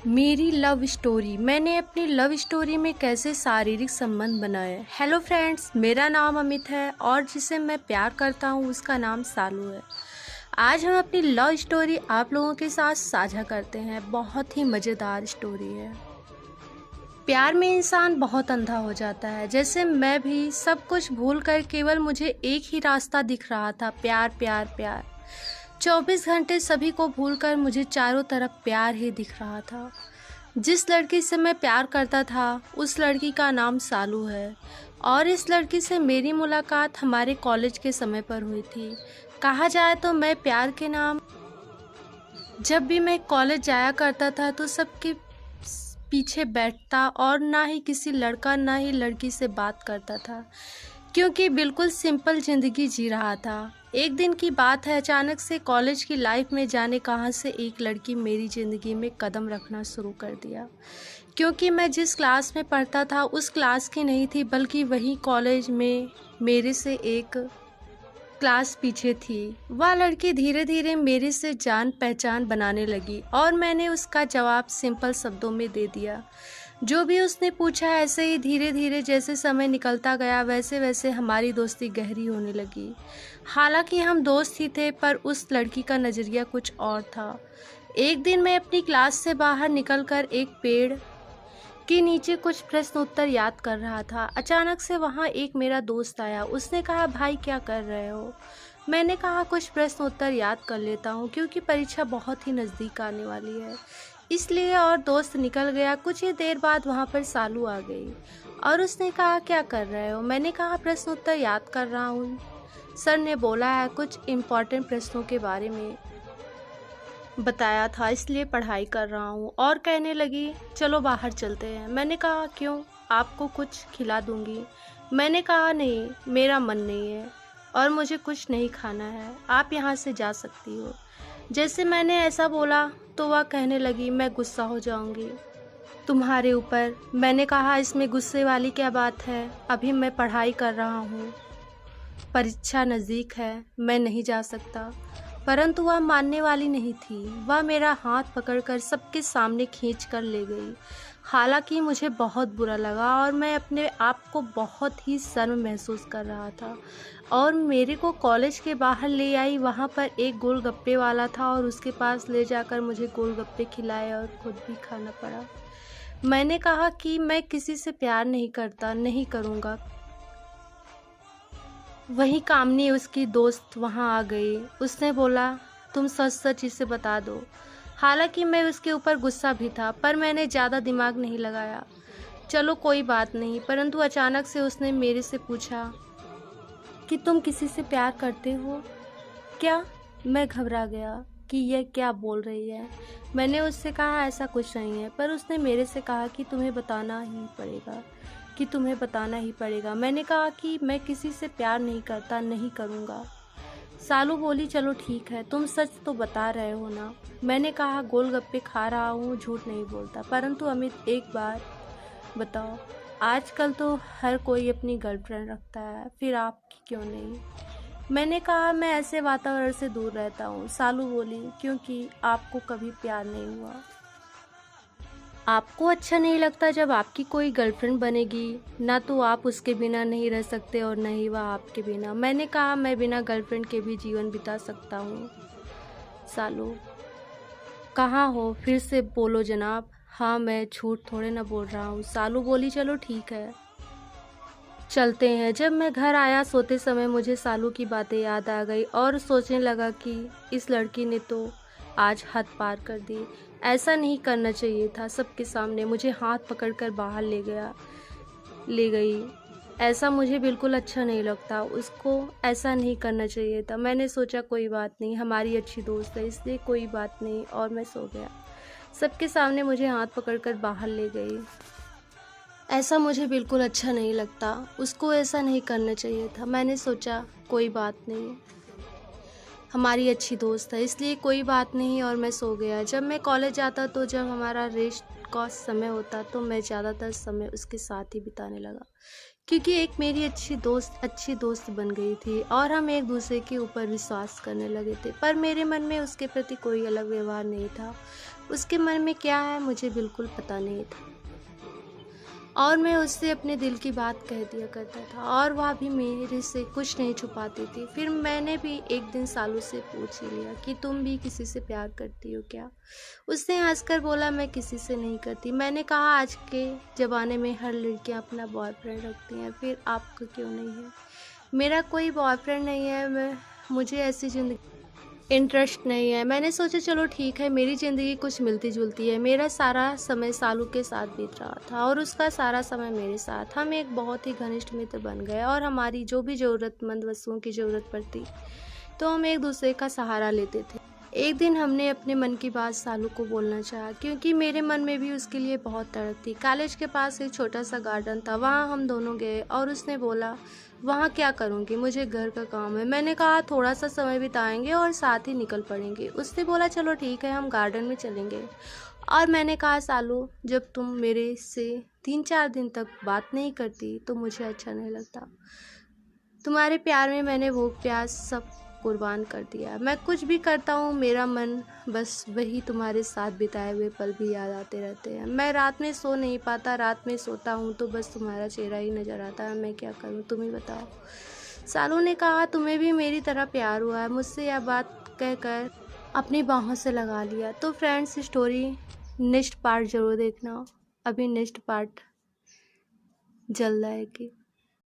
मेरी love story. मैंने अपनी लव स्टोरी में कैसे शारीरिक संबंध बनाए। हेलो फ्रेंड्स, मेरा नाम अमित है और जिसे मैं प्यार करता हूँ उसका नाम सालू है। आज हम अपनी लव स्टोरी आप लोगों के साथ साझा करते हैं। बहुत ही मज़ेदार स्टोरी है। प्यार में इंसान बहुत अंधा हो जाता है, जैसे मैं भी सब कुछ भूल कर केवल मुझे एक ही रास्ता दिख रहा था, प्यार प्यार प्यार। 24 घंटे सभी को भूलकर मुझे चारों तरफ प्यार ही दिख रहा था। जिस लड़की से मैं प्यार करता था उस लड़की का नाम सालू है और इस लड़की से मेरी मुलाकात हमारे कॉलेज के समय पर हुई थी। कहा जाए तो मैं प्यार के नाम जब भी मैं कॉलेज जाया करता था तो सबके पीछे बैठता और ना ही किसी लड़का ना ही लड़की से बात करता था, क्योंकि बिल्कुल सिंपल ज़िंदगी जी रहा था। एक दिन की बात है, अचानक से कॉलेज की लाइफ में जाने कहाँ से एक लड़की मेरी ज़िंदगी में कदम रखना शुरू कर दिया। क्योंकि मैं जिस क्लास में पढ़ता था उस क्लास की नहीं थी, बल्कि वही कॉलेज में मेरे से एक क्लास पीछे थी। वह लड़की धीरे धीरे मेरे से जान पहचान बनाने लगी और मैंने उसका जवाब सिंपल शब्दों में दे दिया। जो भी उसने पूछा, ऐसे ही धीरे धीरे जैसे समय निकलता गया वैसे वैसे हमारी दोस्ती गहरी होने लगी। हालांकि हम दोस्त ही थे, पर उस लड़की का नज़रिया कुछ और था। एक दिन मैं अपनी क्लास से बाहर निकलकर एक पेड़ के नीचे कुछ प्रश्न उत्तर याद कर रहा था। अचानक से वहाँ एक मेरा दोस्त आया। उसने कहा, भाई क्या कर रहे हो? मैंने कहा, कुछ प्रश्न उत्तर याद कर लेता हूँ, क्योंकि परीक्षा बहुत ही नज़दीक आने वाली है इसलिए। और दोस्त निकल गया। कुछ ही देर बाद वहाँ पर सालू आ गई और उसने कहा, क्या कर रहे हो? मैंने कहा, प्रश्न उत्तर याद कर रहा हूँ। सर ने बोला है कुछ इम्पोर्टेंट प्रश्नों के बारे में बताया था, इसलिए पढ़ाई कर रहा हूँ। और कहने लगी, चलो बाहर चलते हैं। मैंने कहा, क्यों? आपको कुछ खिला दूँगी। मैंने कहा, नहीं, मेरा मन नहीं है और मुझे कुछ नहीं खाना है, आप यहाँ से जा सकती हो। जैसे मैंने ऐसा बोला तो वह कहने लगी, मैं गुस्सा हो जाऊँगी तुम्हारे ऊपर। मैंने कहा, इसमें गुस्से वाली क्या बात है? अभी मैं पढ़ाई कर रहा हूँ, परीक्षा नज़दीक है, मैं नहीं जा सकता। परंतु वह मानने वाली नहीं थी। वह मेरा हाथ पकड़कर सबके सामने खींच कर ले गई। हालांकि मुझे बहुत बुरा लगा और मैं अपने आप को बहुत ही शर्म महसूस कर रहा था। और मेरे को कॉलेज के बाहर ले आई। वहाँ पर एक गोलगप्पे वाला था और उसके पास ले जाकर मुझे गोलगप्पे खिलाए और खुद भी खाना पड़ा। मैंने कहा कि मैं किसी से प्यार नहीं करता, नहीं करूँगा। वही कामनी, उसकी दोस्त, वहाँ आ गई। उसने बोला, तुम सच सच इसे बता दो। हालांकि मैं उसके ऊपर गुस्सा भी था, पर मैंने ज़्यादा दिमाग नहीं लगाया। चलो कोई बात नहीं। परंतु अचानक से उसने मेरे से पूछा कि तुम किसी से प्यार करते हो क्या? मैं घबरा गया कि यह क्या बोल रही है। मैंने उससे कहा, ऐसा कुछ नहीं है। पर उसने मेरे से कहा कि तुम्हें बताना ही पड़ेगा, कि तुम्हें बताना ही पड़ेगा। मैंने कहा कि मैं किसी से प्यार नहीं करता, नहीं करूँगा। सालू बोली, चलो ठीक है, तुम सच तो बता रहे हो ना? मैंने कहा, गोलगप्पे खा रहा हूँ, झूठ नहीं बोलता। परंतु अमित, एक बार बताओ, आजकल तो हर कोई अपनी गर्लफ्रेंड रखता है, फिर आपकी क्यों नहीं? मैंने कहा, मैं ऐसे वातावरण से दूर रहता हूँ। सालू बोली, क्योंकि आपको कभी प्यार नहीं हुआ। आपको अच्छा नहीं लगता जब आपकी कोई गर्लफ्रेंड बनेगी, ना तो आप उसके बिना नहीं रह सकते और न ही वह आपके बिना। मैंने कहा, मैं बिना गर्लफ्रेंड के भी जीवन बिता सकता हूँ। सालू, कहाँ हो? फिर से बोलो जनाब। हाँ, मैं झूठ थोड़े ना बोल रहा हूँ। सालू बोली, चलो ठीक है, चलते हैं। जब मैं घर आया सोते समय मुझे सालू की बातें याद आ गई और सोचने लगा कि इस लड़की ने तो आज हद पार कर दी। ऐसा नहीं करना चाहिए था। सबके सामने मुझे हाथ पकड़कर बाहर ले गई। ऐसा मुझे बिल्कुल अच्छा नहीं लगता। उसको ऐसा नहीं करना चाहिए था। मैंने सोचा कोई बात नहीं, हमारी अच्छी दोस्त है, इसलिए कोई बात नहीं, और मैं सो गया। सबके सामने मुझे हाथ पकड़कर बाहर ले गई। ऐसा मुझे बिल्कुल अच्छा नहीं लगता। उसको ऐसा नहीं करना चाहिए था। मैंने सोचा कोई बात नहीं, हमारी अच्छी दोस्त है, इसलिए कोई बात नहीं, और मैं सो गया। जब मैं कॉलेज जाता तो जब हमारा रेस्ट का समय होता तो मैं ज़्यादातर समय उसके साथ ही बिताने लगा, क्योंकि एक मेरी अच्छी दोस्त बन गई थी और हम एक दूसरे के ऊपर विश्वास करने लगे थे। पर मेरे मन में उसके प्रति कोई अलग व्यवहार नहीं था। उसके मन में क्या है मुझे बिल्कुल पता नहीं था, और मैं उससे अपने दिल की बात कह दिया करता था और वह भी मेरे से कुछ नहीं छुपाती थी। फिर मैंने भी एक दिन सालू से पूछ ही लिया कि तुम भी किसी से प्यार करती हो क्या? उसने हंसकर बोला मैं किसी से नहीं करती। मैंने कहा आज के ज़माने में हर लड़कियां अपना बॉयफ्रेंड रखती हैं, फिर आपका क्यों नहीं है? मेरा कोई बॉयफ्रेंड नहीं है, मुझे ऐसी ज़िंदगी इंटरेस्ट नहीं है। मैंने सोचा चलो ठीक है, मेरी ज़िंदगी कुछ मिलती जुलती है। मेरा सारा समय सालू के साथ बीत रहा था और उसका सारा समय मेरे साथ। हम एक बहुत ही घनिष्ठ मित्र बन गए और हमारी जो भी ज़रूरतमंद वस्तुओं की ज़रूरत पड़ती तो हम एक दूसरे का सहारा लेते थे। एक दिन हमने अपने मन की बात सालू को बोलना चाहा, क्योंकि मेरे मन में भी उसके लिए बहुत तड़प थी। कॉलेज के पास एक छोटा सा गार्डन था, वहाँ हम दोनों गए और उसने बोला वहाँ क्या करूँगी, मुझे घर का काम है। मैंने कहा थोड़ा सा समय बिताएंगे और साथ ही निकल पड़ेंगे। उसने बोला चलो ठीक है, हम गार्डन में चलेंगे। और मैंने कहा सालू, जब तुम मेरे से 3-4 दिन तक बात नहीं करती तो मुझे अच्छा नहीं लगता। तुम्हारे प्यार में मैंने भूख प्यास सब कुर्बान कर दिया। मैं कुछ भी करता हूँ मेरा मन बस वही तुम्हारे साथ बिताए हुए पल भी याद आते रहते हैं। मैं रात में सो नहीं पाता, रात में सोता हूँ तो बस तुम्हारा चेहरा ही नज़र आता है। मैं क्या करूँ, तुम ही बताओ। सालू ने कहा तुम्हें भी मेरी तरह प्यार हुआ है। मुझसे यह बात कहकर अपनी बाहों से लगा लिया। तो फ्रेंड्स, स्टोरी नेक्स्ट पार्ट ज़रूर देखना। अभी नेक्स्ट पार्ट जल्द आएगी।